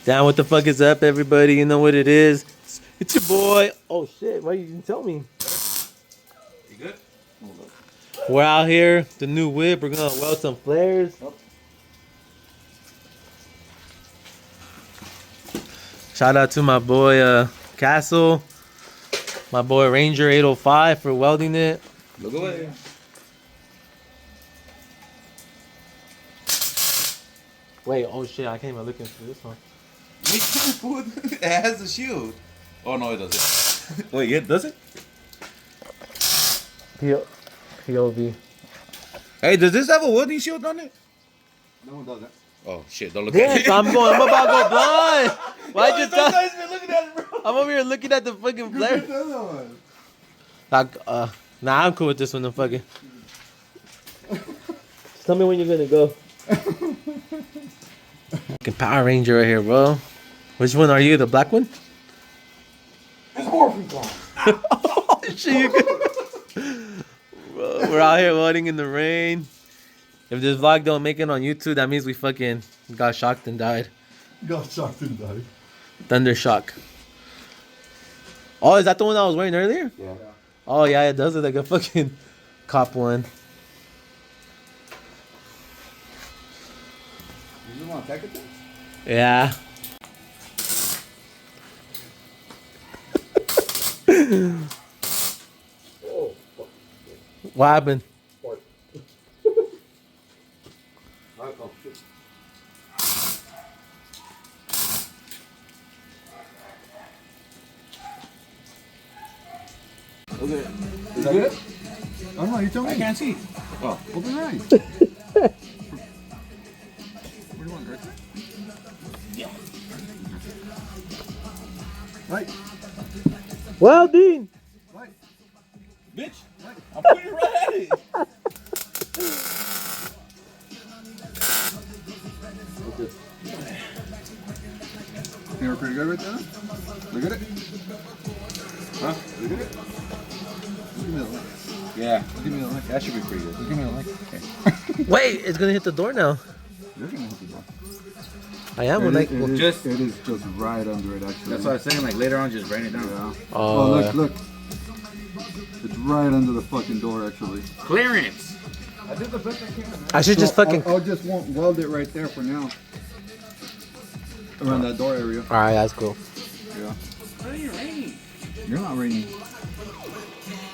Down, what the fuck is up, everybody? You know what it is. It's your boy. Oh shit, why you didn't tell me? You good? We're out here, the new whip. We're gonna weld some flares. Oh. Shout out to my boy Castle, my boy Ranger 805 for welding it. Look away. Wait, oh shit, I can't even look into this one. It has a shield. Oh no, it doesn't. Wait, yeah, does it? POV. Hey, does this have a welding shield on it? No one doesn't. Oh shit, don't look Damn, at it. so I'm about to go blind. Why Yo, just those guys been looking at it, bro. I'm over here looking at the fucking flare. Nah, I'm cool with this one. The fucking. Just tell me when you're gonna go. Fucking Power Ranger right here, bro. Which one are you? The black one? It's morphing time. Oh shit! You good? Bro, we're out here welding in the rain. If this vlog don't make it on YouTube, that means we fucking got shocked and died. Got shocked and died. Thunder shock. Oh, is that the one I was wearing earlier? Yeah. Oh yeah, it does look like a fucking cop one. You just want to take it? Yeah. Oh, fuck. What happened? Oh, shit. Okay. Is that good? Oh no, you tell me. I can't see. Oh. Open your eyes. Where do you want, right there? Yeah. Right. Welding. Right. Bitch, I'm putting it right at it. You were pretty good right there? Look at it. Huh? Look at it. Give me the link. Yeah. Give me the link. That should be pretty good. Give me the link. Okay. Wait, it's gonna hit the door now. You're gonna hit the door. I am. It is just- just right under it actually. That's what I was saying. Like later on, just rain it down. Yeah. Oh, look, yeah. look. It's right under the fucking door actually. Clearance. I did the best I can, man. I should just fucking. I'll just weld it right there for now. Around that door area. All right, that's cool. Yeah. Why are you raining? You're not raining. I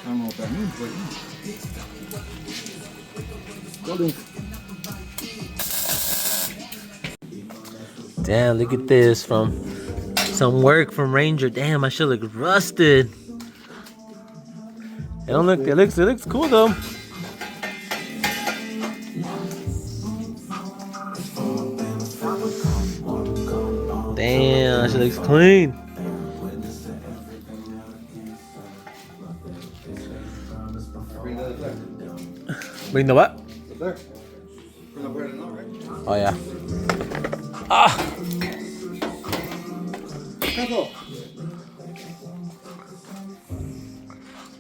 don't know what that means, but welding. Damn, look at this from some work from Ranger. Damn, I should look rusted. It don't look. It looks cool though. Damn, that shit looks clean. Bring that there. Bring the what? There. Bring up right now, right? Oh yeah. Ah. Cancel.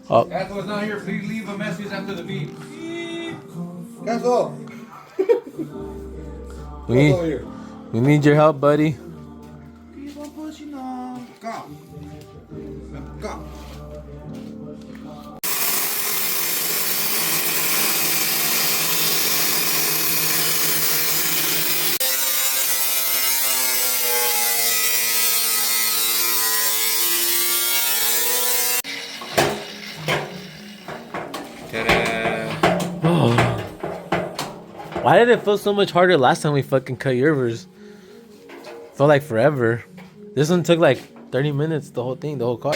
Oh. That was not here. Please leave a message after the beep. Cancel. We need your help, buddy. Keep on pushing on. Go. Go. Oh. Why did it feel so much harder last time we fucking cut yours? Felt like forever. This one took like 30 minutes, the whole thing, the whole car.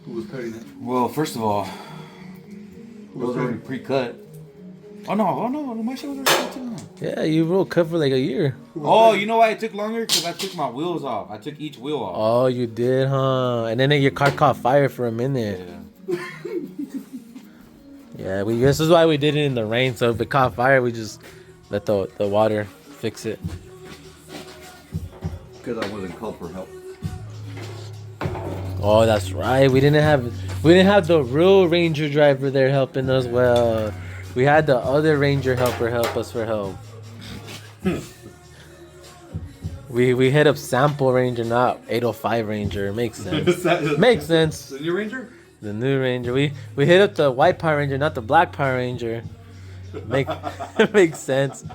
Who was cutting it? Well, first of all, it was already pre-cut. Oh no, my shit was already cut too. Yeah, you rolled cut for like a year. Oh, you know why it took longer? Because I took my wheels off. I took each wheel off. Oh, you did, huh? And then your car caught fire for a minute. Yeah. Yeah, this is why we did it in the rain. So if it caught fire, we just let the water fix it. Because I wasn't called for help. Oh, that's right. We didn't have the real Ranger driver there helping us. Well, we had the other Ranger helper help us for help. We hit up Sample Ranger, not 805 Ranger. Makes sense. Makes sense. The new Ranger? The new Ranger. We hit up the white Power Ranger, not the black Power Ranger. Makes sense.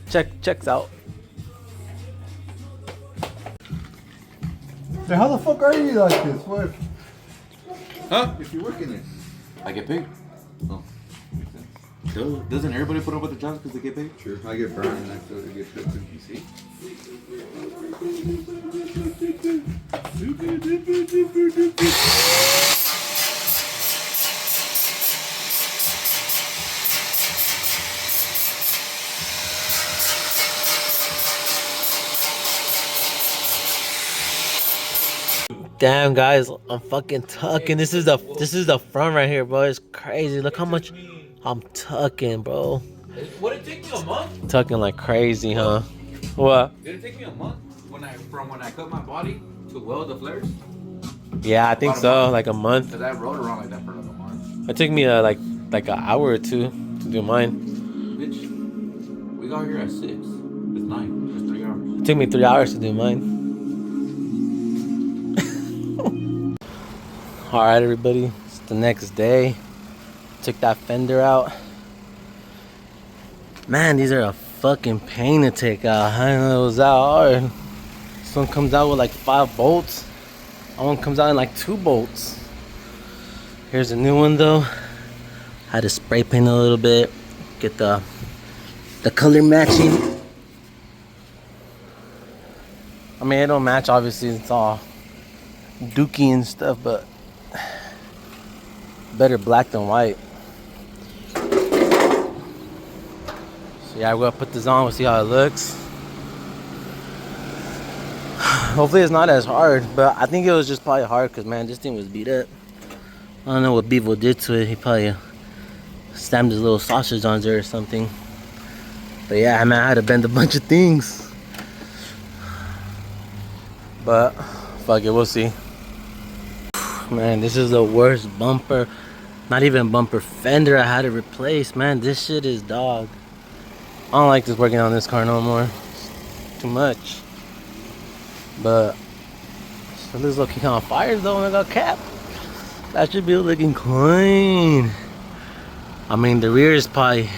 Checks out. Hey, how the fuck are you like this? What? Huh? If you work in it. I get paid. Oh, makes sense. Doesn't everybody put up with the jobs because they get paid? Sure. I get burned and I feel to get paid too. You see? Damn guys, I'm fucking tucking. This is the front right here, bro. It's crazy. Look how much I'm tucking, bro. Would it take me a month? Tucking like crazy, huh? What? Did it take me a month from when I cut my body to weld the flares? Yeah, I think so. Like a month. Cause I rode around like that for like a month. It took me like an hour or two to do mine. Bitch, we got here at 6. It's 9. It's 3 hours. It took me 3 hours to do mine. All right, everybody. It's the next day. Took that fender out. Man, these are a fucking pain to take out. I didn't know it was that hard. This one comes out with like 5 bolts. That one comes out in like 2 bolts. Here's a new one though. Had to spray paint a little bit. Get the color matching. I mean, it don't match obviously. It's all dookie and stuff, but better black than white. So yeah, we're gonna put this on. We'll see how it looks. Hopefully it's not as hard, but I think it was just probably hard because man, this thing was beat up. I don't know what Bevo did to it. He probably stamped his little sausage on there or something. But yeah, man, I had to bend a bunch of things. But fuck it, we'll see. Man, this is the worst bumper. Not even bumper, fender I had to replace. Man, this shit is dog. I don't like this working on this car no more. It's too much. But it looks like kind of fires though when I got cap. That should be looking clean. I mean, the rear is probably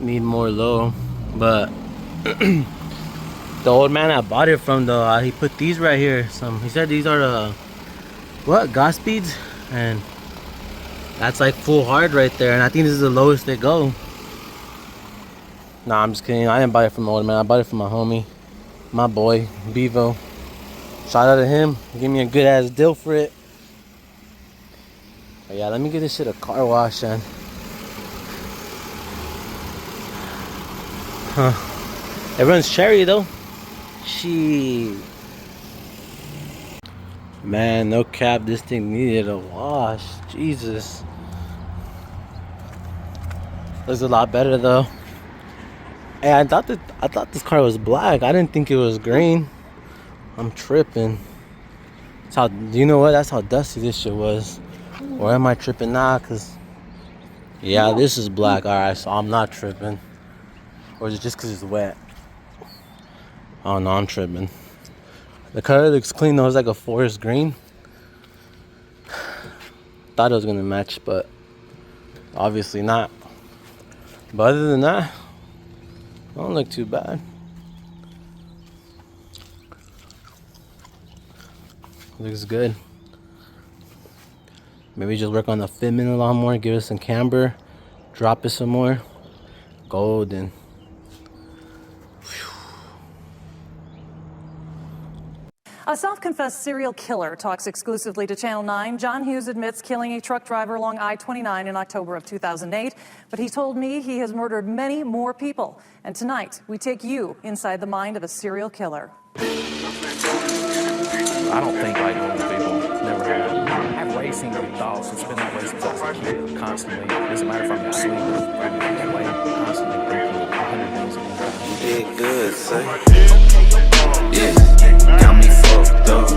need more low, but the old man I bought it from though, he put these right here. He said these are the what gas speeds, and that's like full hard right there. And I think this is the lowest they go. Nah, I'm just kidding. I didn't buy it from the old man. I bought it from my homie, my boy Bevo. Shout out to him. Give me a good ass deal for it. But yeah, let me get this shit a car wash and it runs cherry though. Shit. Man, no cap, this thing needed a wash. Jesus. Looks a lot better though. Hey, I thought this car was black. I didn't think it was green. I'm tripping. That's how, you know what? That's how dusty this shit was. Or am I tripping now? Cause yeah, this is black. Alright, so I'm not tripping. Or is it just cause it's wet? Oh no, I'm tripping. The color looks clean though. It's like a forest green. Thought it was gonna match, but obviously not. But other than that, don't look too bad. Looks good. Maybe just work on the fitment a lot more, give it some camber, drop it some more. Golden. A self-confessed serial killer talks exclusively to Channel 9. John Hughes admits killing a truck driver along I-29 in October of 2008. But he told me he has murdered many more people. And tonight, we take you inside the mind of a serial killer. I don't think like normal people. Never have. I have racing thoughts. It's been that way since I was a kid. Constantly. Doesn't matter if I'm asleep or awake. Constantly thinking 100 things at one time. Did good, say. Yeah, got me fucked up.